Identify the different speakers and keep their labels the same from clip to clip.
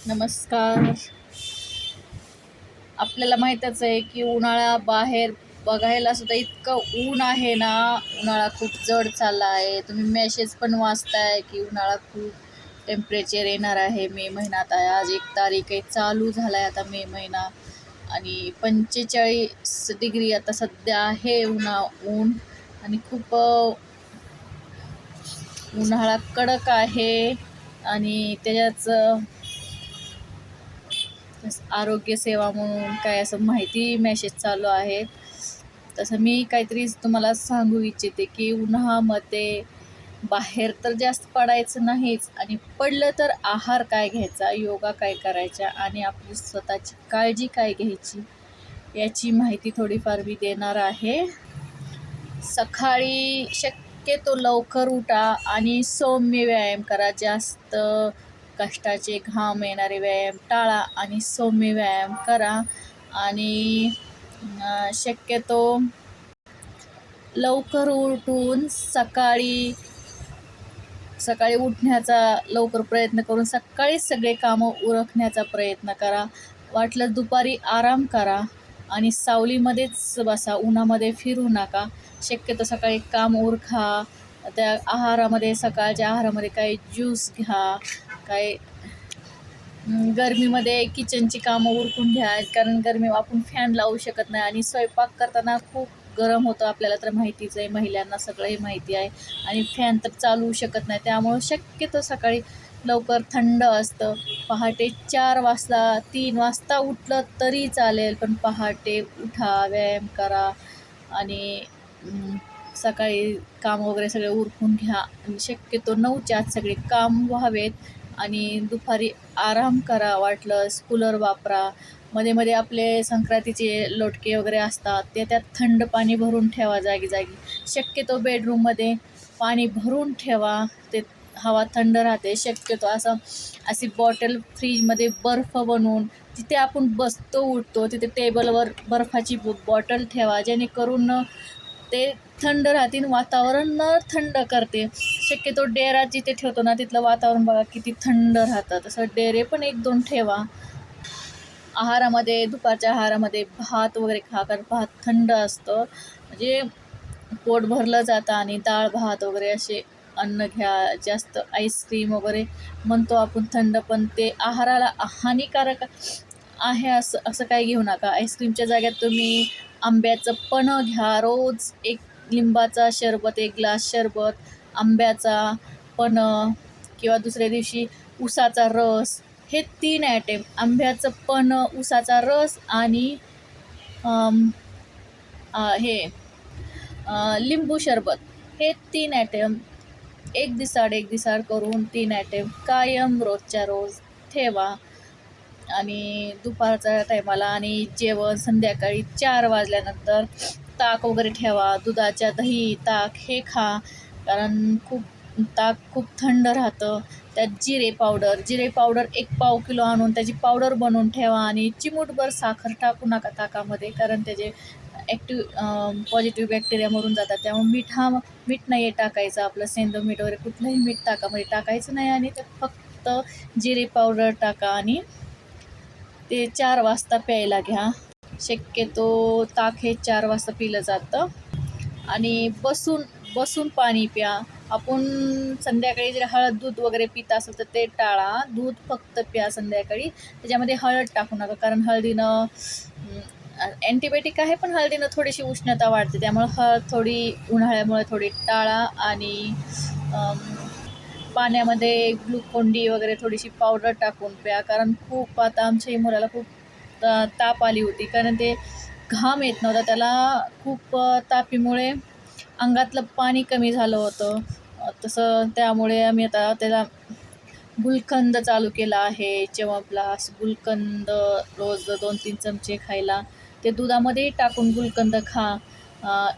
Speaker 1: नमस्कार. आपल्याला माहीतच आहे की उन्हाळा बाहेर बघायला सुद्धा इतकं ऊन आहे ना. उन्हाळा खूप जड चालला आहे. तुम्ही मेसेज पण वाचताय की उन्हाळा खूप टेम्परेचर येणार आहे. मे महिन्यात आहे, आज 1 तारीख आहे, चालू झाला आहे आता मे महिना. आणि 45 डिग्री आता सध्या आहे ऊन. आणि खूप उन्हाळा कडक आहे. आणि त्याच्याच आरोग्य सेवा म्हणून काय असं माहिती मेसेज चालू आहेत. तसं मी काहीतरी तुम्हाला सांगू इच्छिते की उन्हामध्ये बाहेर तर जास्त पडायचं नाहीच, आणि पडलं तर आहार काय घ्यायचा, योगा काय करायचा आणि आपली स्वतःची काळजी काय घ्यायची याची माहिती थोडीफार मी देणार आहे. सकाळी शक्यतो लवकर उठा आणि सौम्य व्यायाम करा. जास्त कष्टाचे घाम येणारे व्यायाम टाळा आणि सौम्य व्यायाम करा. आणि शक्यतो लवकर उठून सकाळी उठण्याचा लवकर प्रयत्न करून सकाळीच सगळे कामं उरकण्याचा प्रयत्न करा. वाटलं दुपारी आराम करा आणि सावलीमध्येच बसा, उन्हामध्ये फिरू नका. शक्यतो सकाळी काम उरका. त्या आहारामध्ये, सकाळच्या आहारामध्ये काही ज्यूस घ्या, काही गरमीमध्ये किचनची कामं उरकून घ्या, कारण गरमी आपण फॅन लावू शकत नाही आणि स्वयंपाक करताना खूप गरम होतं, आपल्याला तर माहितीच आहे, महिलांना सगळंही माहिती आहे. आणि फॅन तर चालवू शकत नाही, त्यामुळं शक्यतो सकाळी लवकर थंड असतं. पहाटे 4 वाजता 3 वाजता उठलं तरी चालेल, पण पहाटे उठा, व्यायाम करा आणि सकाळी काम वगैरे सगळे उरकून घ्या. आणि शक्यतो 9च्या आत सगळे काम व्हावेत. आणि दुपारी आराम करा, वाटलंस कूलर वापरा. मध्ये मध्ये आपले संक्रांतीचे लोटके वगैरे असतात, ते त्यात थंड पाणी भरून ठेवा जागी जागी. शक्यतो बेडरूममध्ये पाणी भरून ठेवा, ते हवा थंड राहते. शक्यतो अशी बॉटल फ्रीजमध्ये बर्फ बनवून जिथे आपण बसतो उठतो तिथे टेबलवर बर्फाची बॉटल ठेवा, जेणेकरून ते थंड राहतील, वातावरण थंड करते. शक्यतो डेरा जिथे ठेवतो ना तिथलं वातावरण बघा किती थंड राहतं, तसं डेरे पण 1-2 ठेवा. आहारामध्ये, दुपारच्या आहारामध्ये भात वगैरे खा, कारण भात थंड असतं, म्हणजे पोट भरलं जातं. आणि डाळ भात वगैरे असे अन्न घ्या. जास्त आईस्क्रीम वगैरे म्हणतो आपण थंड, पण ते आहाराला हानिकारक आहे असं काही घेऊ नका. आईस्क्रीमच्या जाग्यात तुम्ही आंब्याचं पन्हं घ्या. रोज एक लिंबाचा सरबत, 1 ग्लास सरबत, आंब्याचा पन्हं, किंवा दुसऱ्या दिवशी उसाचा रस. हे 3 आयटेम, आंब्याचं पन्हं, उसाचा रस आणि लिंबू सरबत, हे 3 आयटम एक दिसाड करून 3 आयटम कायम रोजच्या रोज ठेवा. आणि दुपारच्या टायमाला आणि जेवण संध्याकाळी 4 वाजल्यानंतर ताक वगैरे ठेवा. दुधाच्या दही, ताक हे खा, कारण ताक खूप थंड राहतं. त्यात जिरे पावडर 1 पाव किलो आणून त्याची पावडर बनवून ठेवा. आणि चिमूटभर साखर टाकू नका ताकामध्ये, कारण त्याचे पॉझिटिव्ह बॅक्टेरिया मरून जातात. त्यामुळे मीठ नाही टाकायचं, आपलं सेंधव मीठ वगैरे कुठलंही मीठ ताकामध्ये टाकायचं नाही. आणि त्यात फक्त जिरे पावडर टाका आणि ते 4 वाजता प्यायला घ्या. शक्यतो ताक हे 4 वाजता पिलं जातं. आणि बसून पाणी प्या. आपण संध्याकाळी जर हळद दूध वगैरे पित असेल तर ते टाळा. दूध फक्त प्या संध्याकाळी, त्याच्यामध्ये हळद टाकू नका, कारण हळदीनं अँटीबायोटिक आहे, पण हळदीनं थोडीशी उष्णता वाढते, त्यामुळे हळद थोडी उन्हाळ्यामुळे थोडी टाळा. आणि पाण्यामध्ये ग्लुकोन-डी वगैरे थोडीशी पावडर टाकून प्या, कारण खूप आता आमच्याही मुलाला खूप ताप आली होती, कारण ते घाम येत नव्हता त्याला. खूप तापीमुळे अंगातलं पाणी कमी झालं होतं. तसं त्यामुळे आम्ही आता त्याला गुलकंद चालू केला आहे. च्यवनप्राश गुलकंद रोज 2-3 चमचे खायला. ते दुधामध्ये टाकून गुलकंद खा.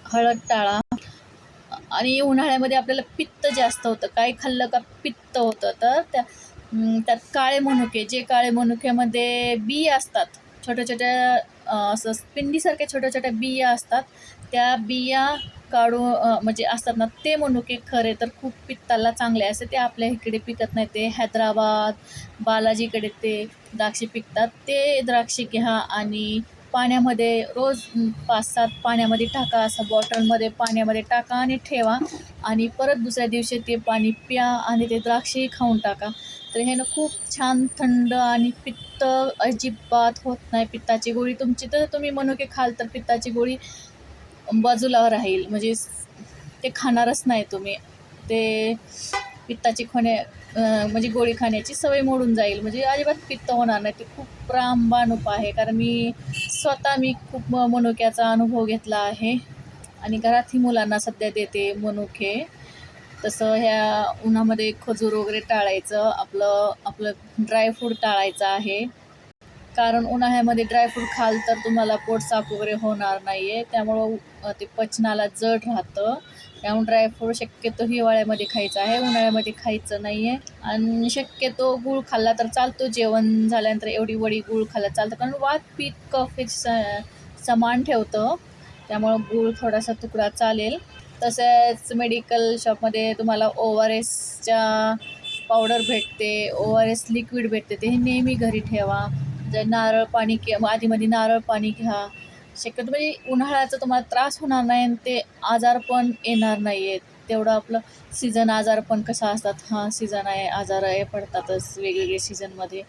Speaker 1: हळद टाळा. आणि उन्हाळ्यामध्ये आपल्याला पित्त जास्त होतं, काय खाल्लं का पित्त होतं, तर त्यात काळे मनुके, जे काळे मनुक्यामध्ये बिया असतात, छोट्या छोट्या असं पिंडीसारख्या छोट्या छोट्या बिया असतात, त्या बिया काढून म्हणजे असतात ना ते मनुके खरे तर खूप पित्ताला चांगले असते. ते आपल्या इकडे पिकत नाही. ते हैदराबाद, बालाजीकडे ते द्राक्षे पिकतात. ते द्राक्षे घ्या आणि पाण्यामध्ये रोज 5-7 पाण्यामध्ये टाका, असं बॉटलमध्ये पाण्यामध्ये टाका आणि ठेवा आणि परत दुसऱ्या दिवशी ते पाणी प्या आणि ते द्राक्षेही खाऊन टाका. तर ह्यानं खूप छान थंड आणि पित्त अजिबात होत नाही. पित्ताची गोळी तुमची तर तुम्ही मनुके खाल तर पित्ताची गोळी बाजूला राहील, म्हणजे ते खाणारच नाही तुम्ही. ते पित्ताची म्हणजे गोळी खाण्याची सवय मोडून जाईल, म्हणजे अजिबात पित्त होणार नाही. ते खूप रामबाण उपाय आहे, कारण मी खूप मनुक्याचा अनुभव घेतला आहे आणि घरातही मुलांना सध्या देते मनुके. तसं ह्या उन्हामध्ये खजूर वगैरे टाळायचं, आपलं ड्रायफ्रूट टाळायचं आहे, कारण उन्हाळ्यामध्ये ड्रायफ्रूट खाल तर तुम्हाला पोट साफ वगैरे होणार नाही आहे, त्यामुळं ते पचनाला जड राहतं. त्यामुळे ड्रायफ्रूट शक्यतो हिवाळ्यामध्ये खायचं आहे, उन्हाळ्यामध्ये खायचं नाही आहे. आणि शक्यतो गूळ खाल्ला तर चालतो, जेवण झाल्यानंतर एवढी वडी गूळ खाल्ला चालतं, कारण वात, पित्त, कफ हे समान ठेवतं, त्यामुळं गूळ थोडासा तुकडा चालेल. तसेच मेडिकल शॉपमध्ये तुम्हाला ORSच्या पावडर भेटते, ORS लिक्विड भेटते, ते नेहमी घरी ठेवा. जर नारळ पाणी आधीमध्ये नारळ पाणी घ्या. शक्यतो म्हणजे उन्हाळ्याचा तुम्हाला त्रास होणार नाही आणि ते आजारपण येणार नाही आहेत. तेवढं आपलं सीझन आजारपण कसं असतात, हा सीझन आहे, आजार आहे पडतातच वेगवेगळे सीझनमध्ये,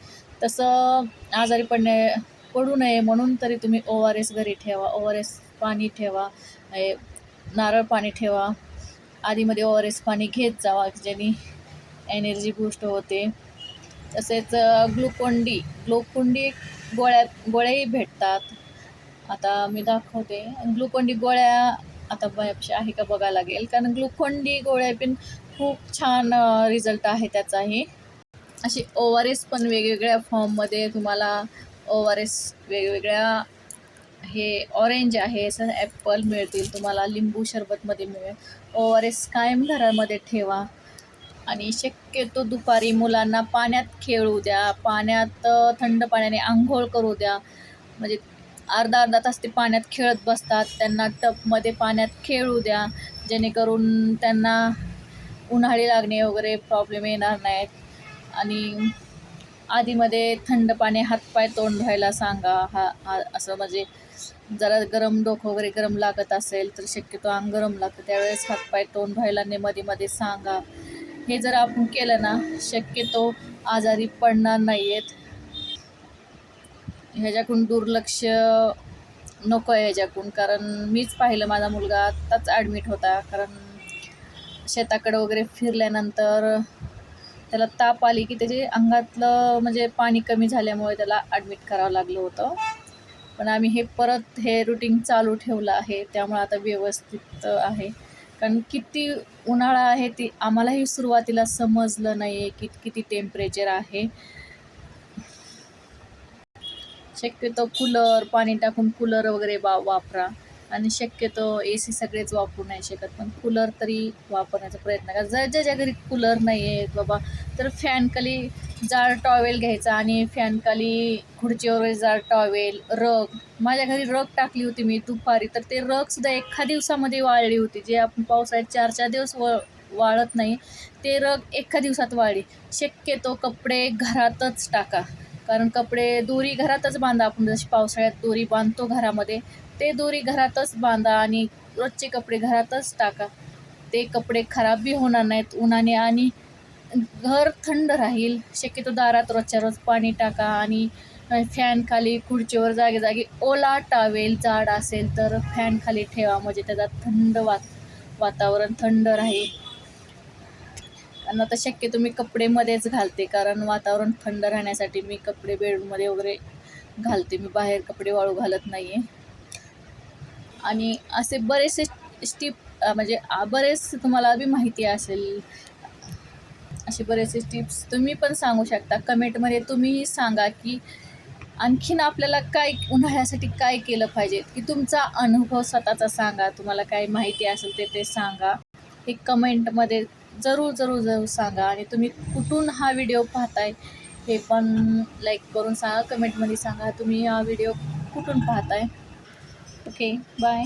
Speaker 1: तसं आजारी पडू नये म्हणून तरी तुम्ही ORS घरी ठेवा. ORS पाणी ठेवा, नारळ पाणी ठेवा. आधीमध्ये ORS पाणी घेत जावा, ज्याने एनर्जी बूस्ट होते. तसेच ग्लुकोन-डी गोळ्याही भेटतात. आता मी दाखवते. ग्लुकोन-डी गोळ्या आता माझ्यापाशी आहे का बघायला लागेल, कारण ग्लुकोन-डी गोळ्या पण खूप छान रिझल्ट आहे त्याचाही. असे ORS पण वेगवेगळ्या फॉर्ममध्ये तुम्हाला ORS वेगवेगळ्या ऑरेंज आहे, असं ॲपल मिळतील तुम्हाला, लिंबू सरबतमध्ये मिळेल. ORS कायम घरामध्ये ठेवा आणि शक्यतो दुपारी मुलांना पाण्यात खेळू द्या, पाण्यात थंड पाण्याने आंघोळ करू द्या. म्हणजे अर्धा तास ते पाण्यात खेळत बसतात, त्यांना टबमध्ये पाण्यात खेळू द्या, जेणेकरून त्यांना उन्हाळी लागणे वगैरे प्रॉब्लेम येणार नाहीत. आणि आधीमध्ये थंड पाणी हातपाय तोंड धुवायला सांगा. असं म्हणजे जरा गरम डोकं वगैरे गरम लागत असेल तर शक्यतो अंग गरम लागतं, त्यावेळेस हातपाय तोंड धुवायला मध्ये सांगा. हे जर आपण केलं ना, शक्यतो आजारी पडणार नाही आहेत. ह्याच्याकडून दुर्लक्ष नको आहे ह्याच्याकडून, कारण मीच पाहिलं, माझा मुलगा आत्ताच ॲडमिट होता, कारण शेताकडं वगैरे फिरल्यानंतर त्याला ताप आली की त्याचे अंगातलं म्हणजे पाणी कमी झाल्यामुळे त्याला ॲडमिट करावं लागलं होतं. पण आम्ही परत हे रुटीन चालू ठेवलं आहे, त्यामुळे आता व्यवस्थित आहे. कारण किती उन्हाळा आहे ती आम्हालाही सुरुवातीला समजलं नाही आहे की किती टेम्परेचर आहे. शक्यतो कूलर, पाणी टाकून कूलर वगैरे वापरा आणि शक्यतो AC सगळेच वापरू नाही शकत, पण कूलर तरी वापरण्याचा प्रयत्न करा. जर ज्याच्या घरी कूलर नाही आहे बाबा, तर फॅनखाली जाड टॉवेल घ्यायचा आणि फॅनखाली खुर्चीवर जाड टॉवेल, रग. माझ्या घरी रग टाकली होती मी दुपारी, तर ते रगसुद्धा एका दिवसामध्ये वाळली होती. जे आपण पावसाळ्यात 4-4 दिवस वाळत नाही, ते रग एका दिवसात वाळली. शक्यतो कपडे घरातच टाका, कारण दोरी घरातच बांधा. आपण जशी पावसाळ्यात दोरी बांधतो घरामध्ये, ते दोरी घरातच बांधा आणि रोजचे कपडे घरातच टाका. ते कपडे खराबही होणार नाहीत उन्हाने आणि घर थंड राहील. शक्यतो दारात रोजच्या रोज पाणी टाका आणि फॅनखाली, खुर्चीवर जागी ओला टॉवेल जाड असेल तर फॅनखाली ठेवा, म्हणजे त्याचा थंड वातावरण थंड राहील. आणि आता शक्यतो मी कपडेमध्येच घालते, कारण वातावरण थंड राहण्यासाठी मी कपडे बेडरूममध्ये वगैरे घालते. मी बाहेर कपडे वाळू घालत नाही आहे. आणि असे बरेचसे म्हणजे बरेच तुम्हाला बी माहिती असेल, असे बरेचसे टिप्स तुम्ही पण सांगू शकता कमेंटमध्ये. तुम्हीही सांगा की आणखीन आपल्याला काय उन्हाळ्यासाठी काय केलं पाहिजे, की तुमचा अनुभव स्वतःचा सांगा. तुम्हाला काय माहिती असेल ते सांगा, हे कमेंटमध्ये जरूर सांगा. आणि तुम्ही कुठून हा व्हिडिओ पाहताय हे पण लाईक करून सांगा, कमेंटमध्ये सांगा तुम्ही हा व्हिडिओ कुठून पाहताय. Okay, bye.